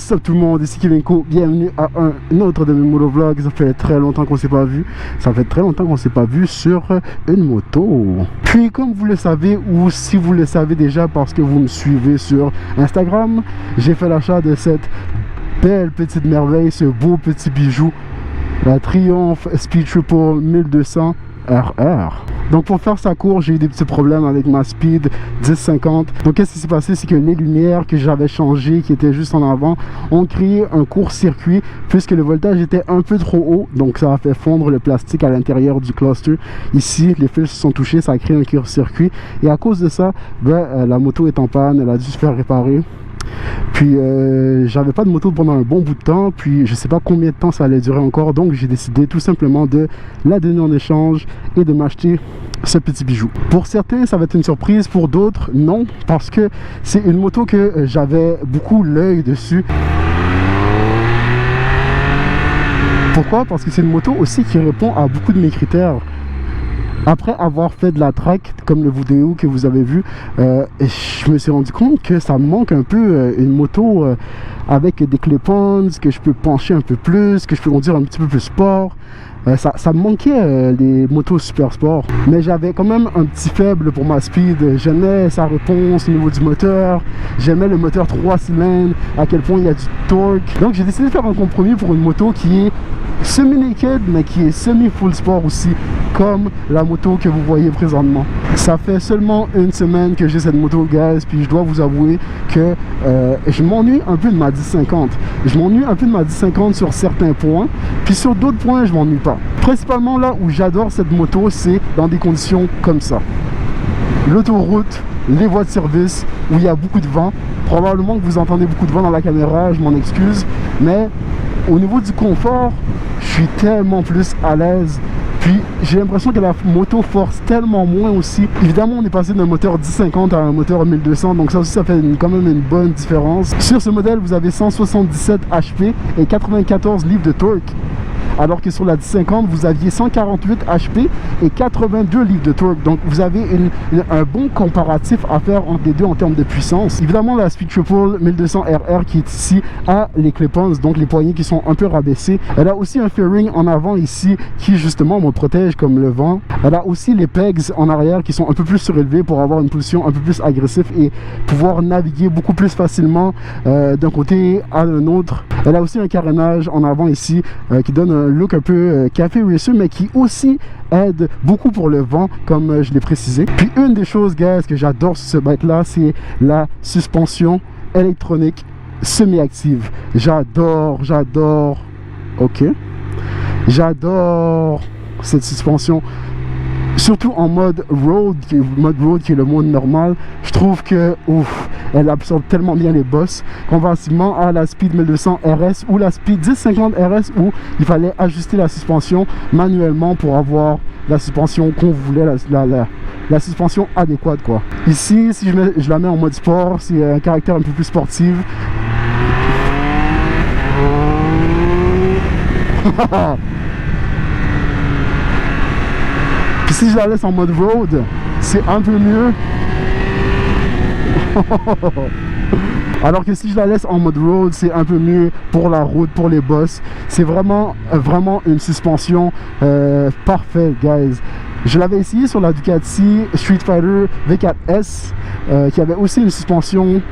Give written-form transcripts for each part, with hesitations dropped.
What's up tout le monde, ici Kevinko, bienvenue à un autre de mes motovlogs. Ça fait très longtemps qu'on s'est pas vu. Ça fait très longtemps qu'on s'est pas vu sur une moto. Puis comme vous le savez, ou si vous le savez déjà parce que vous me suivez sur Instagram, j'ai fait l'achat de cette belle petite merveille, ce beau petit bijou, la Triumph Speed Triple 1200 RR. Donc pour faire ça court, j'ai eu des petits problèmes avec ma Speed 1050. Donc qu'est-ce qui s'est passé, c'est que les lumières que j'avais changées, qui étaient juste en avant, ont créé un court-circuit puisque le voltage était un peu trop haut. Donc ça a fait fondre le plastique à l'intérieur du cluster. Ici, les fils se sont touchés, ça a créé un court-circuit. Et à cause de ça, la moto est en panne, elle a dû se faire réparer. Puis j'avais pas de moto pendant un bon bout de temps, puis je sais pas combien de temps ça allait durer encore, donc j'ai décidé tout simplement de la donner en échange et de m'acheter ce petit bijou. Pour certains ça va être une surprise, pour d'autres non, parce que c'est une moto que j'avais beaucoup l'œil dessus. Pourquoi? Parce que c'est une moto aussi qui répond à beaucoup de mes critères. Après avoir fait de la track, comme le vidéo que vous avez vu, je me suis rendu compte que ça me manque un peu une moto avec des clip-ons, que je peux pencher un peu plus, que je peux conduire un petit peu plus sport. Ça me manquait les motos super sport, mais j'avais quand même un petit faible pour ma Speed. J'aimais sa réponse au niveau du moteur, j'aimais le moteur 3 cylindres, à quel point il y a du torque. Donc j'ai décidé de faire un compromis pour une moto qui est semi-naked mais qui est semi-full sport aussi, comme la moto que vous voyez présentement. Ça fait seulement une semaine que j'ai cette moto, guys, puis je dois vous avouer que je m'ennuie un peu de ma 1050. Je m'ennuie un peu de ma 1050 sur certains points, puis sur d'autres points je m'ennuie pas. Principalement là où j'adore cette moto, c'est dans des conditions comme ça. L'autoroute, les voies de service où il y a beaucoup de vent. Probablement que vous entendez beaucoup de vent dans la caméra, je m'en excuse, mais au niveau du confort, je suis tellement plus à l'aise. Puis j'ai l'impression que la moto force tellement moins aussi. Évidemment, on est passé d'un moteur 1050 à un moteur 1200, donc ça aussi ça fait quand même une bonne différence. Sur ce modèle, vous avez 177 HP et 94 livres de torque. Alors que sur la 1050, vous aviez 148 HP et 82 livres de torque. Donc vous avez un bon comparatif à faire entre les deux en termes de puissance. Évidemment, la Speed Triple 1200 RR qui est ici a les clip-ons, donc les poignées qui sont un peu rabaissées. Elle a aussi un fairing en avant ici qui justement me protège comme le vent. Elle a aussi les pegs en arrière qui sont un peu plus surélevés pour avoir une position un peu plus agressive et pouvoir naviguer beaucoup plus facilement d'un côté à un autre. Elle a aussi un carénage en avant ici qui donne un look un peu café racer, mais qui aussi aide beaucoup pour le vent, comme je l'ai précisé. Puis une des choses, guys, que j'adore sur ce bike là, c'est la suspension électronique semi-active. J'adore cette suspension, surtout en mode road qui est le mode normal. Je trouve que elle absorbe tellement bien les bosses comparativement à la Speed 1200 RS ou la Speed 1050 RS où il fallait ajuster la suspension manuellement pour avoir la suspension qu'on voulait, la suspension adéquate quoi. Ici, si je la mets en mode sport, c'est un caractère un peu plus sportif. Puis si je la laisse en mode road, c'est un peu mieux. Alors que si je la laisse en mode road, c'est un peu mieux pour la route, pour les bosses. C'est vraiment une suspension parfaite, guys. Je l'avais essayé sur la Ducati Street Fighter V4S qui avait aussi une suspension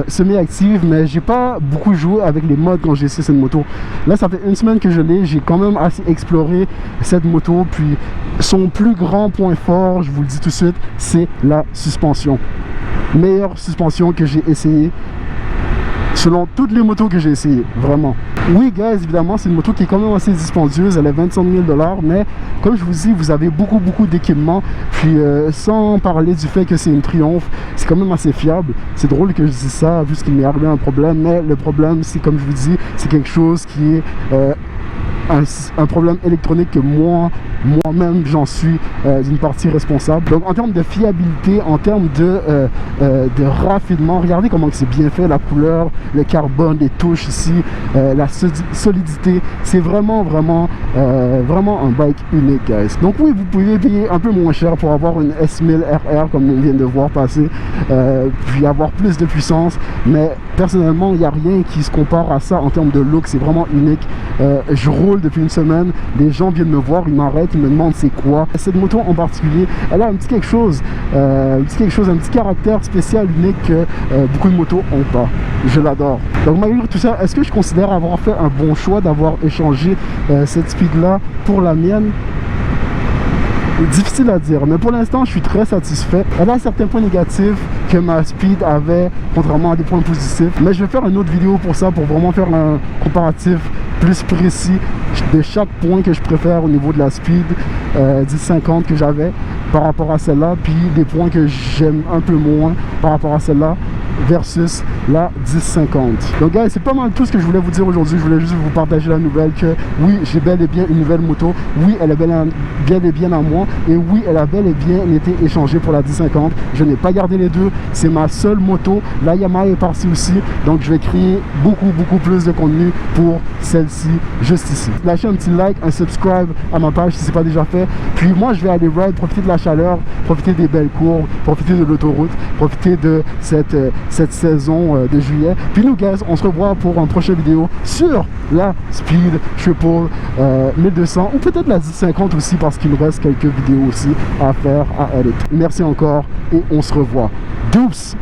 semi-active, mais j'ai pas beaucoup joué avec les modes quand j'ai essayé cette moto. Là ça fait une semaine que je l'ai, j'ai quand même assez exploré cette moto, puis son plus grand point fort, je vous le dis tout de suite, c'est la suspension. Meilleure suspension que j'ai essayé selon toutes les motos que j'ai essayées, vraiment. Oui guys, évidemment c'est une moto qui est quand même assez dispendieuse, elle est 25 000 $, mais comme je vous dis, vous avez beaucoup d'équipements, puis sans parler du fait que c'est une Triumph, c'est quand même assez fiable. C'est drôle que je dise ça vu qu'il m'est arrivé un problème, mais le problème c'est, comme je vous dis, c'est quelque chose qui est un problème électronique que moi moi-même j'en suis d'une partie responsable. Donc en termes de fiabilité, en termes de raffinement, regardez comment c'est bien fait, la couleur, le carbone, les touches ici, la solidité, c'est vraiment un bike unique, guys. Donc oui, vous pouvez payer un peu moins cher pour avoir une S1000 RR comme on vient de voir passer, puis avoir plus de puissance, mais personnellement il n'y a rien qui se compare à ça en termes de look. C'est vraiment unique. Je roule depuis une semaine, les gens viennent me voir, ils m'arrêtent, ils me demandent c'est quoi. Cette moto en particulier, elle a un petit quelque chose, un petit caractère spécial, unique que beaucoup de motos ont pas. Je l'adore. Donc malgré tout ça, est-ce que je considère avoir fait un bon choix d'avoir échangé cette speed là pour la mienne? Difficile à dire, mais pour l'instant je suis très satisfait. Elle a certains points négatifs que ma speed avait, contrairement à des points positifs, mais je vais faire une autre vidéo pour ça, pour vraiment faire un comparatif plus précis de chaque point que je préfère au niveau de la speed 1050 que j'avais par rapport à celle-là, puis des points que j'aime un peu moins par rapport à celle-là versus la 1050. Donc guys, c'est pas mal tout ce que je voulais vous dire aujourd'hui. Je voulais juste vous partager la nouvelle que oui, j'ai bel et bien une nouvelle moto, oui, elle est bien et bien à moi, et oui, elle a bel et bien été échangée pour la 1050. Je n'ai pas gardé les deux, c'est ma seule moto. La Yamaha est partie aussi, donc je vais créer beaucoup plus de contenu pour celle-ci juste ici. Lâchez un petit like, un subscribe à ma page si c'est pas déjà fait, puis moi je vais aller ride, profiter de la chaleur, profiter des belles courbes, profiter de l'autoroute, profiter de cette saison de juillet. Puis nous guys, on se revoit pour une prochaine vidéo sur la Speed Triple 1200 ou peut-être la 1050 aussi, parce qu'il nous reste quelques vidéos aussi à faire à edit. Merci encore et on se revoit. Douce!